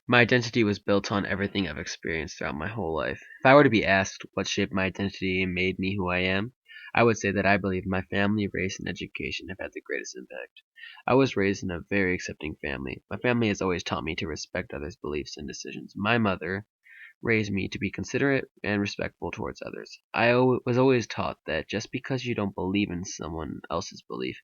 My identity was built on everything I've experienced throughout my whole life. If I were to be asked what shaped my identity and made me who I am, I would say that I believe my family, race, and education have had the greatest impact. I was raised in a very accepting family. My family has always taught me to respect others' beliefs and decisions. My mother raised me to be considerate and respectful towards others. Was always taught that just because you don't believe in someone else's belief,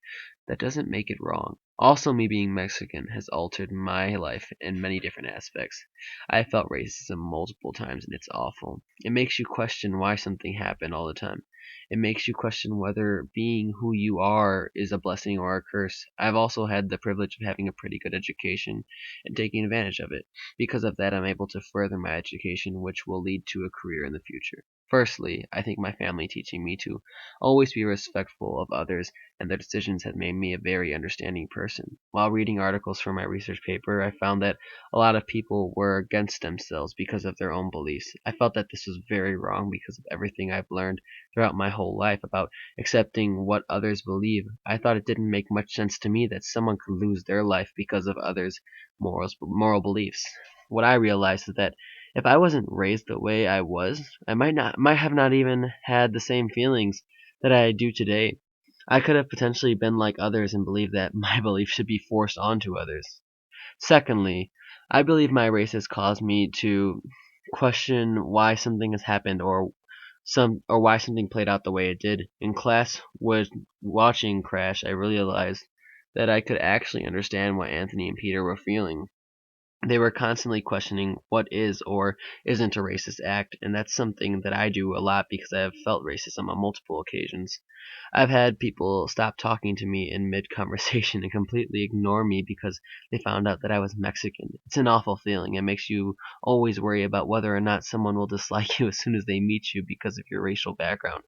that doesn't make it wrong. Also, me being Mexican has altered my life in many different aspects. I felt racism multiple times and it's awful. It makes you question why something happened all the time. It makes you question whether being who you are is a blessing or a curse. I've also had the privilege of having a pretty good education and taking advantage of it. Because of that, I'm able to further my education, which will lead to a career in the future. Firstly, I think my family teaching me to always be respectful of others and their decisions has made me a very understanding person. While reading articles for my research paper, I found that a lot of people were against themselves because of their own beliefs. I felt that this was very wrong because of everything I've learned throughout my whole life about accepting what others believe. I thought it didn't make much sense to me that someone could lose their life because of others' moral beliefs. What I realized is that if I wasn't raised the way I was, I might have not even had the same feelings that I do today. I could have potentially been like others and believed that my belief should be forced onto others. Secondly, I believe my race has caused me to question why something has happened or why something played out the way it did. In class was watching Crash, I realized that I could actually understand what Anthony and Peter were feeling. They were constantly questioning what is or isn't a racist act, and that's something that I do a lot because I have felt racism on multiple occasions. I've had people stop talking to me in mid conversation and completely ignore me because they found out that I was Mexican. It's an awful feeling. It makes you always worry about whether or not someone will dislike you as soon as they meet you because of your racial background.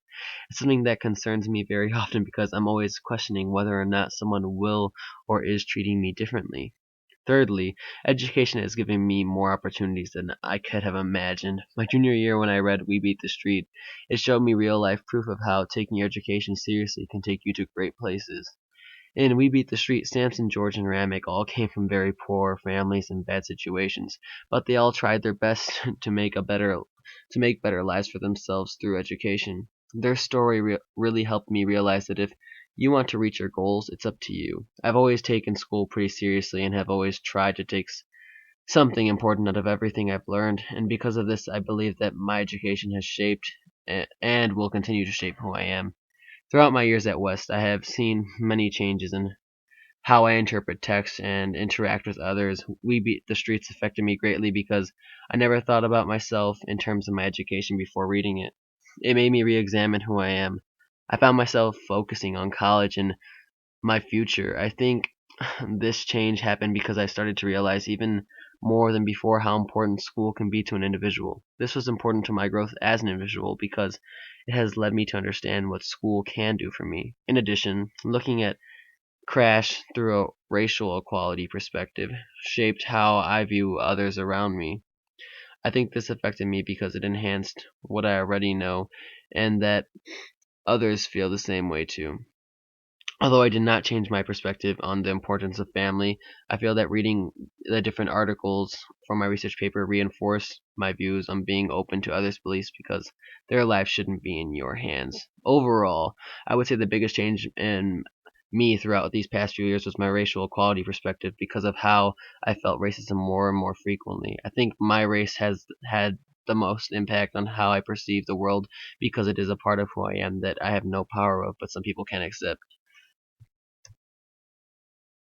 It's something that concerns me very often because I'm always questioning whether or not someone will or is treating me differently. Thirdly, education has given me more opportunities than I could have imagined. My junior year, when I read We Beat the Street, it showed me real life proof of how taking your education seriously can take you to great places. In We Beat the Street, Samson, George, and Ramek all came from very poor families and bad situations, but they all tried their best to make better lives for themselves through education. Their story really helped me realize that if you want to reach your goals, it's up to you. I've always taken school pretty seriously and have always tried to take something important out of everything I've learned, and because of this, I believe that my education has shaped and will continue to shape who I am. Throughout my years at West, I have seen many changes in how I interpret text and interact with others. We Beat the Streets affected me greatly because I never thought about myself in terms of my education before reading it. It made me re examine who I am. I found myself focusing on college and my future. I think this change happened because I started to realize even more than before how important school can be to an individual. This was important to my growth as an individual because it has led me to understand what school can do for me. In addition, looking at Crash through a racial equality perspective shaped how I view others around me. I think this affected me because it enhanced what I already know and that others feel the same way too. Although I did not change my perspective on the importance of family, I feel that reading the different articles for my research paper reinforced my views on being open to others' beliefs because their life shouldn't be in your hands. Overall, I would say the biggest change in me throughout these past few years was my racial equality perspective because of how I felt racism more and more frequently. I think my race has had the most impact on how I perceive the world because it is a part of who I am that I have no power of, but some people can accept.